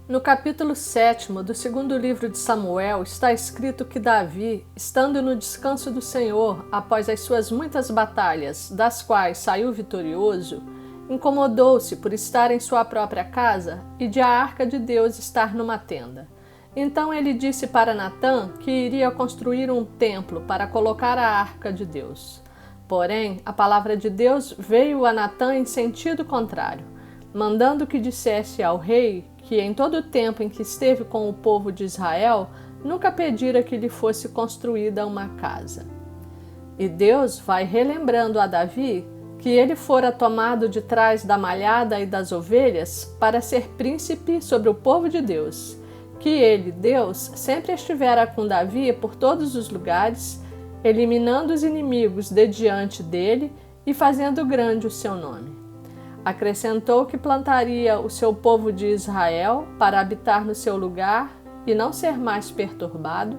No capítulo 7º do segundo livro de Samuel está escrito que Davi, estando no descanso do Senhor após as suas muitas batalhas, das quais saiu vitorioso, incomodou-se por estar em sua própria casa e de a arca de Deus estar numa tenda. Então ele disse para Natã que iria construir um templo para colocar a arca de Deus. Porém, a palavra de Deus veio a Natã em sentido contrário, mandando que dissesse ao rei que em todo o tempo em que esteve com o povo de Israel, nunca pedira que lhe fosse construída uma casa. E Deus vai relembrando a Davi que ele fora tomado de trás da malhada e das ovelhas para ser príncipe sobre o povo de Deus, que ele, Deus, sempre estivera com Davi por todos os lugares, eliminando os inimigos de diante dele e fazendo grande o seu nome. Acrescentou que plantaria o seu povo de Israel para habitar no seu lugar e não ser mais perturbado,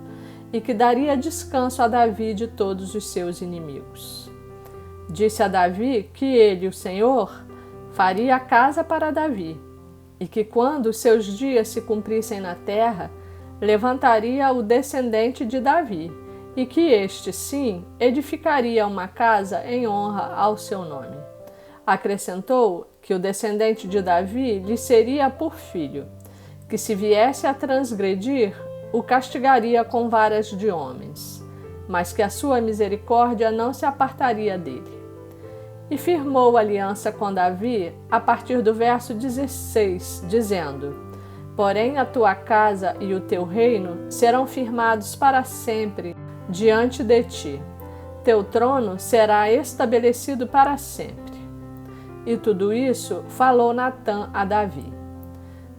e que daria descanso a Davi de todos os seus inimigos. Disse a Davi que ele, o Senhor, faria casa para Davi, e que quando os seus dias se cumprissem na terra, levantaria o descendente de Davi, e que este, sim, edificaria uma casa em honra ao seu nome. Acrescentou que o descendente de Davi lhe seria por filho, que se viesse a transgredir, o castigaria com varas de homens, mas que a sua misericórdia não se apartaria dele. E firmou aliança com Davi a partir do verso 16, dizendo: Porém a tua casa e o teu reino serão firmados para sempre diante de ti. Teu trono será estabelecido para sempre. E tudo isso falou Natã a Davi.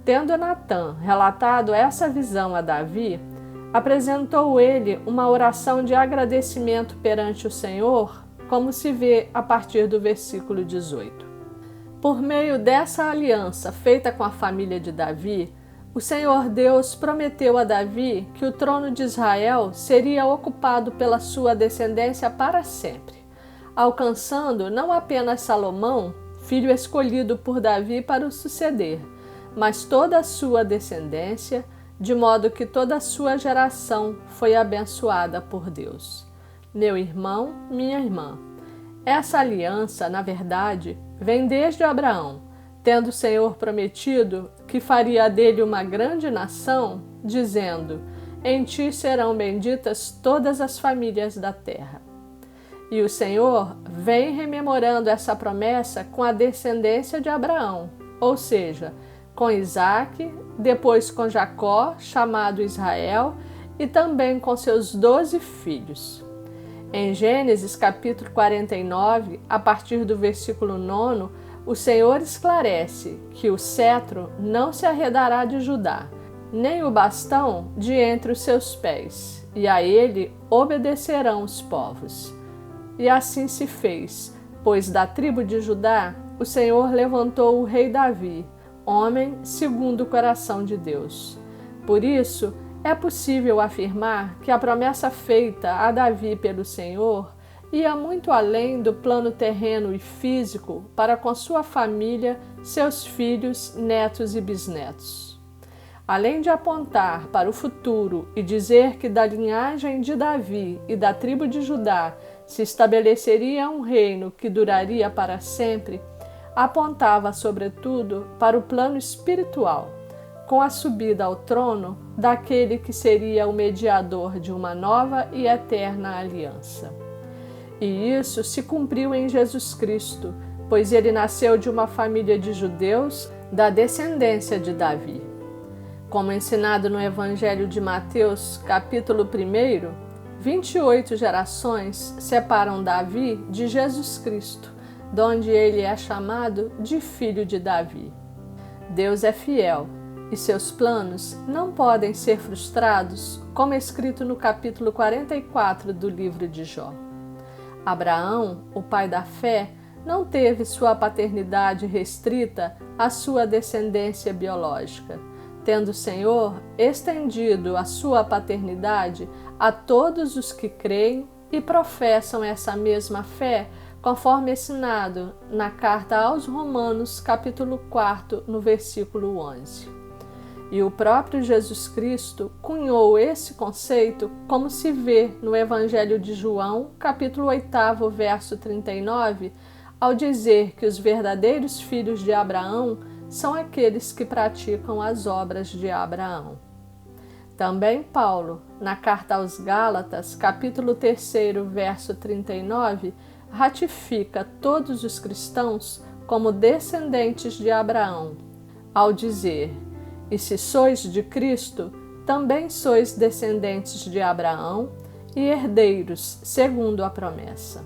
Tendo Natã relatado essa visão a Davi, apresentou ele uma oração de agradecimento perante o Senhor, como se vê a partir do versículo 18. Por meio dessa aliança feita com a família de Davi, o Senhor Deus prometeu a Davi que o trono de Israel seria ocupado pela sua descendência para sempre, alcançando não apenas Salomão, filho escolhido por Davi para o suceder, mas toda a sua descendência, de modo que toda a sua geração foi abençoada por Deus. Meu irmão, minha irmã, essa aliança, na verdade, vem desde Abraão, tendo o Senhor prometido que faria dele uma grande nação, dizendo: Em ti serão benditas todas as famílias da terra. E o Senhor vem rememorando essa promessa com a descendência de Abraão, ou seja, com Isaque, depois com Jacó, chamado Israel, e também com seus 12 filhos. Em Gênesis capítulo 49, a partir do versículo 9, o Senhor esclarece que o cetro não se arredará de Judá, nem o bastão de entre os seus pés, e a ele obedecerão os povos. E assim se fez, pois da tribo de Judá o Senhor levantou o rei Davi, homem segundo o coração de Deus. Por isso, é possível afirmar que a promessa feita a Davi pelo Senhor ia muito além do plano terreno e físico para com sua família, seus filhos, netos e bisnetos. Além de apontar para o futuro e dizer que da linhagem de Davi e da tribo de Judá se estabeleceria um reino que duraria para sempre, apontava, sobretudo, para o plano espiritual, com a subida ao trono daquele que seria o mediador de uma nova e eterna aliança. E isso se cumpriu em Jesus Cristo, pois ele nasceu de uma família de judeus da descendência de Davi. Como ensinado no Evangelho de Mateus, capítulo 1, 28 gerações separam Davi de Jesus Cristo, donde ele é chamado de filho de Davi. Deus é fiel e seus planos não podem ser frustrados, como é escrito no capítulo 44 do livro de Jó. Abraão, o pai da fé, não teve sua paternidade restrita à sua descendência biológica, tendo o Senhor estendido a sua paternidade a todos os que creem e professam essa mesma fé, conforme ensinado na carta aos Romanos, capítulo 4, no versículo 11. E o próprio Jesus Cristo cunhou esse conceito, como se vê no Evangelho de João, capítulo 8, verso 39, ao dizer que os verdadeiros filhos de Abraão são aqueles que praticam as obras de Abraão. Também Paulo, na carta aos Gálatas, capítulo 3, verso 39, ratifica todos os cristãos como descendentes de Abraão, ao dizer: "E se sois de Cristo, também sois descendentes de Abraão e herdeiros segundo a promessa."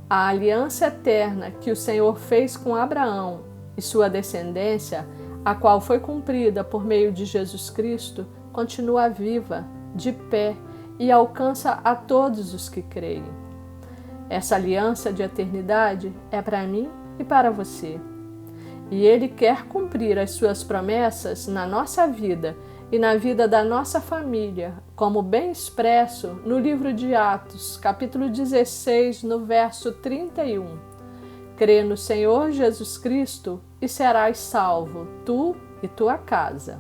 A aliança eterna que o Senhor fez com Abraão e sua descendência, a qual foi cumprida por meio de Jesus Cristo, continua viva, de pé e alcança a todos os que creem. Essa aliança de eternidade é para mim e para você. E Ele quer cumprir as suas promessas na nossa vida e na vida da nossa família, como bem expresso no livro de Atos, capítulo 16, no verso 31. Crê no Senhor Jesus Cristo e serás salvo, tu e tua casa.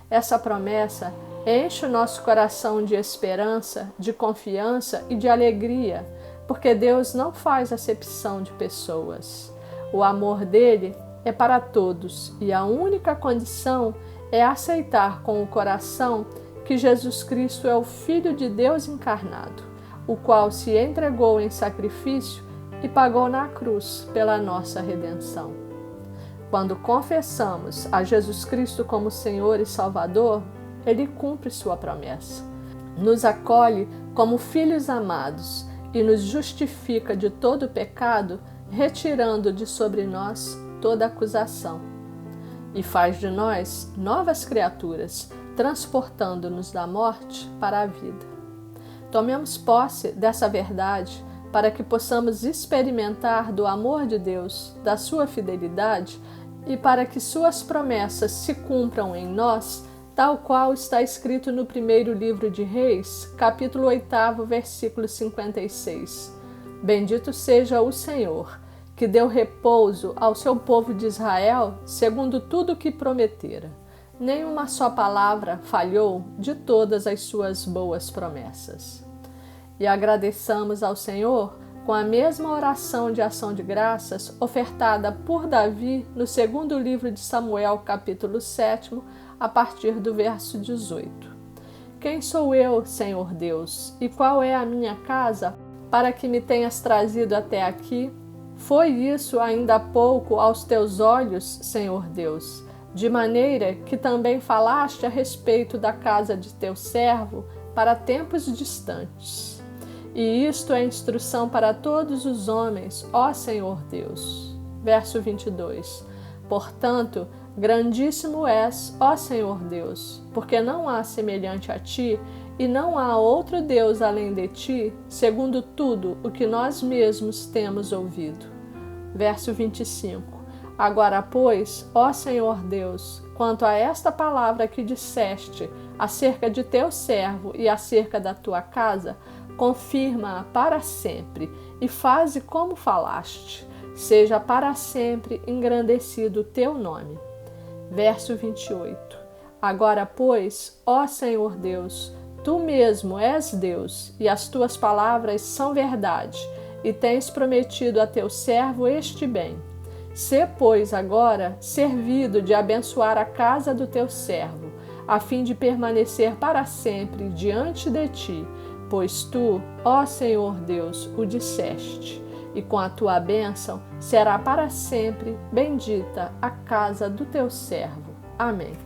Essa promessa enche o nosso coração de esperança, de confiança e de alegria, porque Deus não faz acepção de pessoas. O amor dele é para todos e a única condição é aceitar com o coração que Jesus Cristo é o Filho de Deus encarnado, o qual se entregou em sacrifício e pagou na cruz pela nossa redenção. Quando confessamos a Jesus Cristo como Senhor e Salvador, Ele cumpre sua promessa. Nos acolhe como filhos amados e nos justifica de todo pecado, retirando de sobre nós toda acusação. E faz de nós novas criaturas, transportando-nos da morte para a vida. Tomemos posse dessa verdade para que possamos experimentar do amor de Deus, da sua fidelidade e para que suas promessas se cumpram em nós, tal qual está escrito no primeiro livro de Reis, capítulo 8, versículo 56. Bendito seja o Senhor, que deu repouso ao seu povo de Israel, segundo tudo o que prometera. Nem uma só palavra falhou de todas as suas boas promessas. E agradeçamos ao Senhor com a mesma oração de ação de graças ofertada por Davi no segundo livro de Samuel, capítulo 7, a partir do verso 18. Quem sou eu, Senhor Deus, e qual é a minha casa, para que me tenhas trazido até aqui? Foi isso ainda há pouco aos teus olhos, Senhor Deus, de maneira que também falaste a respeito da casa de teu servo para tempos distantes. E isto é instrução para todos os homens, ó Senhor Deus. Verso 22. Portanto, grandíssimo és, ó Senhor Deus, porque não há semelhante a ti, e não há outro Deus além de ti, segundo tudo o que nós mesmos temos ouvido. Verso 25. Agora, pois, ó Senhor Deus, quanto a esta palavra que disseste acerca de teu servo e acerca da tua casa, confirma-a para sempre e faze como falaste. Seja para sempre engrandecido o teu nome. Verso 28. Agora, pois, ó Senhor Deus, tu mesmo és Deus, e as tuas palavras são verdade, e tens prometido a teu servo este bem. Sê, pois, agora servido de abençoar a casa do teu servo, a fim de permanecer para sempre diante de ti, pois tu, ó Senhor Deus, o disseste, e com a tua bênção será para sempre bendita a casa do teu servo. Amém.